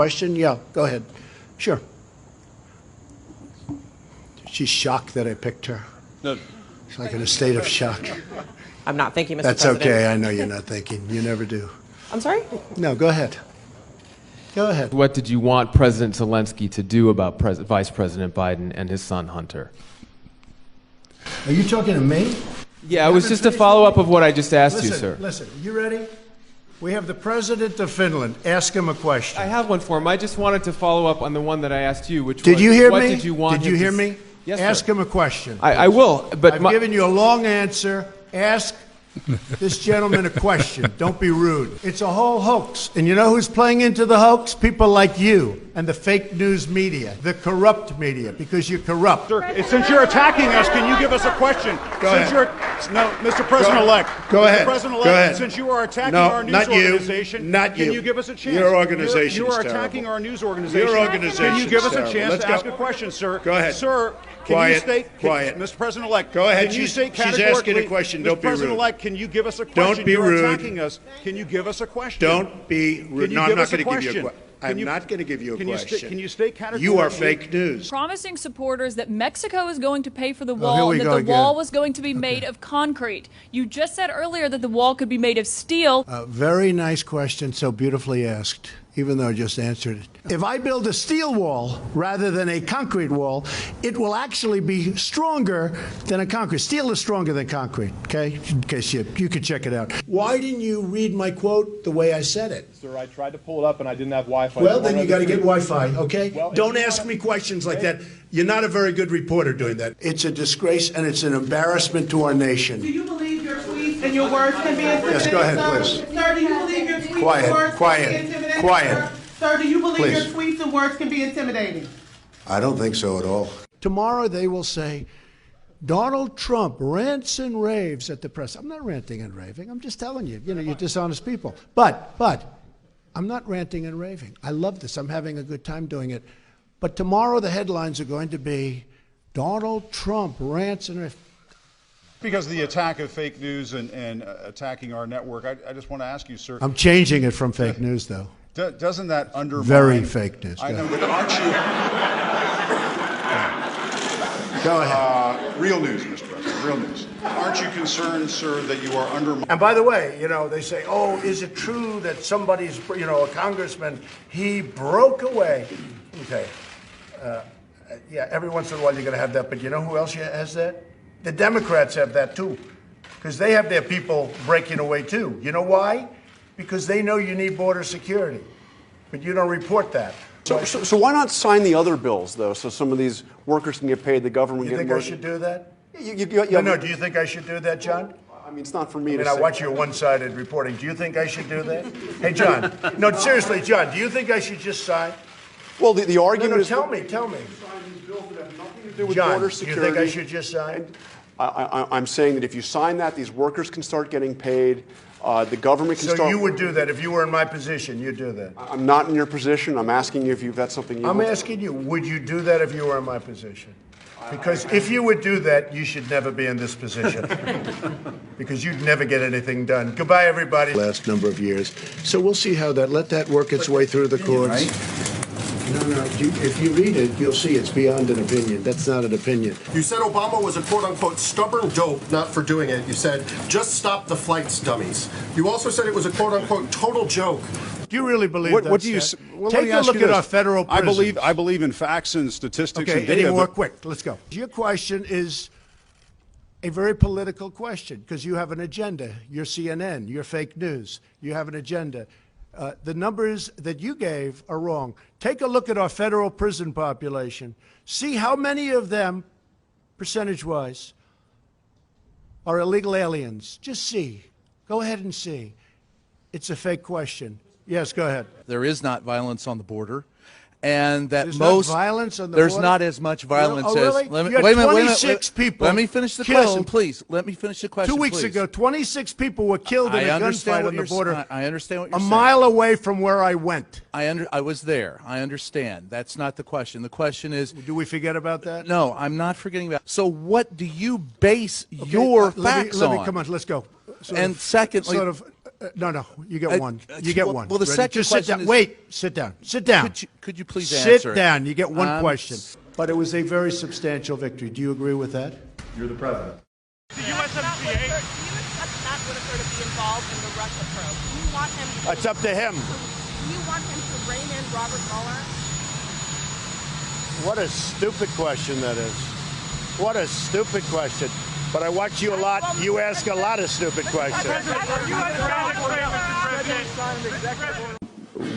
Question? Yeah, go ahead. Sure. She's shocked that I picked her. No. She's like in a state of shock. I'm not thinking, Mr. That's President. okay. I know you're not thinking. You never do. I'm sorry? No, go ahead. Go ahead. What did you want President Zelensky to do about Vice President Biden and his son Hunter? Are you talking to me? Yeah, it was just a follow-up of what I just asked you, sir. Listen, you ready? We have the President of Finland. Ask him a question. I have one for him. I just wanted to follow up on the one that I asked you, which Did was, you hear what me? did you want Did you him hear to me? Yes, Ask sir. him a question. I will, but I've given you a long answer. Ask this gentleman a question. Don't be rude. It's a whole hoax. And you know who's playing into the hoax? People like you and the fake news media, the corrupt media, because you're corrupt. Sir, since you're attacking us, can you give us a question? Go ahead. No, Mr. President-elect. Go ahead. Mr. President-elect, Go ahead. since you are attacking No, our news not you. organization, Not can you. you give us a chance? Your organization You are is attacking terrible. our news organization. Your organization Can you give is us a terrible. chance Let's to go. ask a question, sir? Go ahead. Sir, can Quiet. you state, Quiet. Mr. President-elect, Go ahead. Can you state She's categorically, asking a question. Don't Mr. be rude. President-elect, can you give us a question? Don't be You're rude. attacking us. Can you give us a question? Don't be rude. Can you No, I'm give not us a going to give you a question? question. I'm not going to give you a question. Can you state categorically? You are fake news. Promising supporters that Mexico is going to pay for the here wall we and that go the again. wall was going to be made of concrete. You just said earlier that the wall could be made of steel. Very nice question, so beautifully asked, even though I just answered it. If I build a steel wall rather than a concrete wall, it will actually be stronger than a concrete. Steel is stronger than concrete, okay? In case you could check it out. Why didn't you read my quote the way I said it? Sir, I tried to pull it up and I didn't have Wi-Fi. Well, then you got to get Wi-Fi, okay? Well, Don't ask me questions like that. You're not a very good reporter doing that. It's a disgrace and it's an embarrassment to our nation. Do you believe your tweets and your words can be intimidating? Yes, go ahead, sir? please. Sir, do you believe your tweets Quiet, and words quiet, can be intimidating? quiet. Sir? Sir, do you believe Please. your tweets and words can be intimidating? I don't think so at all. Tomorrow they will say, Donald Trump rants and raves at the press. I'm not ranting and raving. I'm just telling you, you're dishonest people. But I'm not ranting and raving. I love this. I'm having a good time doing it. But tomorrow the headlines are going to be, Donald Trump rants and raves. Because of the attack of fake news and attacking our network, I just want to ask you, sir. I'm changing it from fake news, though. Doesn't that undermine... Very fake news. I Go know, ahead. but aren't you... Go ahead. Real news, Mr. President, real news. Aren't you concerned, sir, that you are undermining... And by the way, they say, oh, is it true that somebody's, a congressman, he broke away? Okay. Yeah, every once in a while you're going to have that, but you know who else has that? The Democrats have that too, because they have their people breaking away too. You know why? Because they know you need border security, but you don't report that. So why not sign the other bills, though, so some of these workers can get paid, the government You get think more... I should do that? No, Do you think I should do that, John? I mean, it's not for me I to mean, I say. watch your one-sided reporting. Do you think I should do that? Hey, John. No, seriously, John, do you think I should just sign? Well, the argument is... Tell me. Sign these bills that have nothing to do with John, border do you security. think I should just sign? I'm saying that if you sign that, these workers can start getting paid. The government can So start... you would do that if you were in my position, you'd do that? I'm not in your position. I'm asking you if that's something you... I'm asking you, would you do that if you were in my position? Because if you would do that, you should never be in this position. Because you'd never get anything done. Goodbye, everybody. Last number of years. So we'll see how let that work its way through the courts. No. If you read it, you'll see it's beyond an opinion. That's not an opinion. You said Obama was a quote-unquote stubborn dope, not for doing it. You said, just stop the flights, dummies. You also said it was a quote-unquote total joke. Do you really believe that? What do you... Well, let Take me a ask look you at this. our federal prisons. I believe in facts and statistics and Okay, data. any more? Quick, let's go. Your question is a very political question because you have an agenda. You're CNN. You're fake news. You have an agenda. The numbers that you gave are wrong. Take a look at our federal prison population. See how many of them, percentage-wise, are illegal aliens. Just see. Go ahead and see. It's a fake question. Yes, go ahead. There is not violence on the border. And that There's most not violence on the there's border? not as much violence Oh, really? as let me, You had wait a minute, 26 people let me finish the killed. question, please. Let me finish the question. 2 weeks please. ago, 26 people were killed in I a understand gunfight what on the you're border. I understand what you're a saying. mile away from where I went. I was there. I understand. That's not the question. The question is, Do we forget about that? no, I'm not forgetting about. So what do you base your facts let me, on? come on, let's go. And secondly, No, you get one. You get one. Well, the Ready? second Just sit question down. is- Wait, sit down. Sit down. Could you please sit answer? down. You get one Um, question. But it was a very substantial victory. Do you agree with that? You're the president. The USMCA. Do you accept Matt Whitaker to be involved in the Russia probe? Do you want him to... It's up to him. Do you want him to rein in Robert Mueller? What a stupid question that is. What a stupid question. But I watch you a lot. You ask a lot of stupid questions.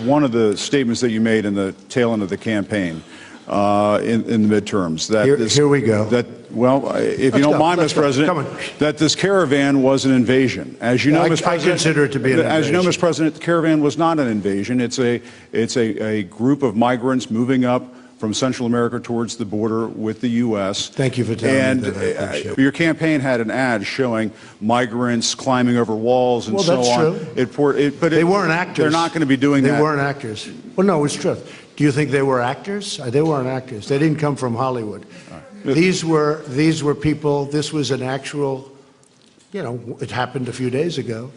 One of the statements that you made in the tail end of the campaign, in the midterms, that Here we go. That, well, if you don't mind, Mr. President, Come on. that this caravan was an invasion. As you know, I Mr. President, consider it to be an As you know, invasion. Mr. President, the caravan was not an invasion. It's a group of migrants moving up from Central America towards the border with the U.S. Thank you for telling and, me that. I appreciate it. your campaign had an ad showing migrants climbing over walls and Well, so that's on. true. But They weren't actors. They're not going to be doing they that. They weren't actors. Well, no, it's true. Do you think they were actors? They weren't actors. They didn't come from Hollywood. Right. These were people. This was an actual, it happened a few days ago.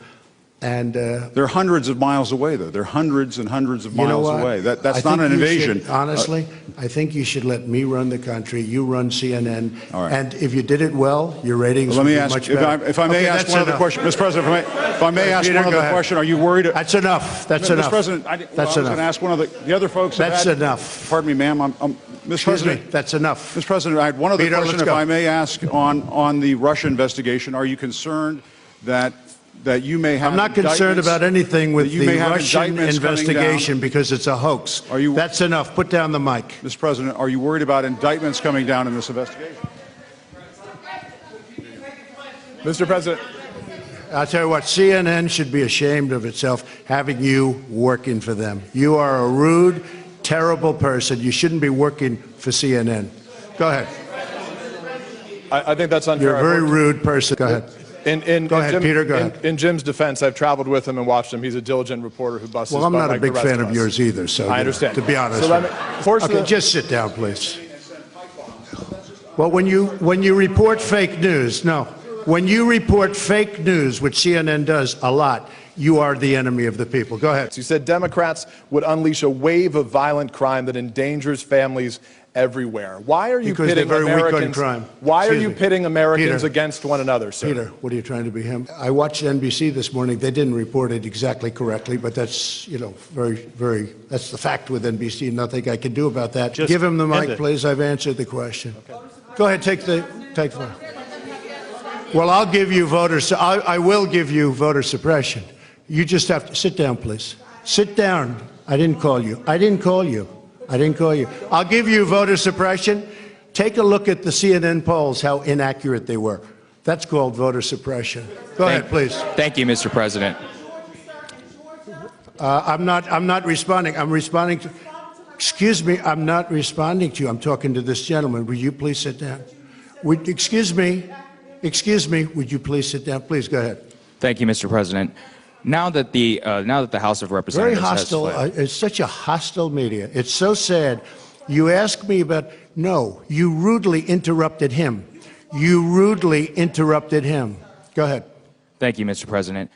And they're hundreds of miles away, though. They're hundreds and hundreds of you know miles what? away. I That's think not an you invasion. should, honestly, I think you should let me run the country. You run CNN. All right. And if you did it well, your ratings Let would me be ask, much better. if I may Okay, ask that's one other enough. question, Mr. President. If I may ask Peter, one go other ahead. question, are you worried? That's enough. That's enough. Mr. President, I was going to ask one other. The other folks. That's have had, enough. Pardon me, ma'am. Mr. Excuse President. me. That's enough. Mr. President, I had one other Peter, question, let's if go. I may ask, on the Russia investigation. Are you concerned that you may have? I'm not concerned indictments- about anything with that you the may have Russian indictments coming down? investigation because it's a hoax. That's enough. Put down the mic. Mr. President, are you worried about indictments coming down in this investigation? Mr. President. I'll tell you what, CNN should be ashamed of itself having you working for them. You are a rude, terrible person. You shouldn't be working for CNN. Go ahead. I think that's unfair. You're a very rude person. Go ahead. Go ahead, Peter, go ahead. In Jim's defense, I've traveled with him and watched him. He's a diligent reporter who busts his Well, I'm butt not a like big the rest fan of of us. yours either, so I understand. to be honest. So let me, Okay, just sit down, please. Well, when you report fake news, when you report fake news, which CNN does a lot, you are the enemy of the people. Go ahead. You said Democrats would unleash a wave of violent crime that endangers families everywhere. Why are you Because they're pitting very weak on Americans? crime. Why are Excuse you me. pitting Americans Peter. against one another, sir? Peter, what are you trying to be him? I watched NBC this morning. They didn't report it exactly correctly, but that's, that's the fact with NBC. Nothing I can do about that. Give him the mic, please. I've answered the question. Okay. Go ahead, take the. Well, I'll give you I will give you voter suppression. You just have to sit down, please. Sit down. I didn't call you. I didn't call you. I'll give you voter suppression. Take a look at the CNN polls, how inaccurate they were. That's called voter suppression. Go ahead, please. Thank you, Mr. President. I'm not responding. I'm responding to. Excuse me. I'm not responding to you. I'm talking to this gentleman. Will you please sit down? Excuse me. Would you please sit down? Please go ahead. Thank you, Mr. President. Now that the House of Representatives Very hostile. has split, It's such a hostile media. It's so sad. You ask me about. No, you rudely interrupted him. Go ahead. Thank you, Mr. President.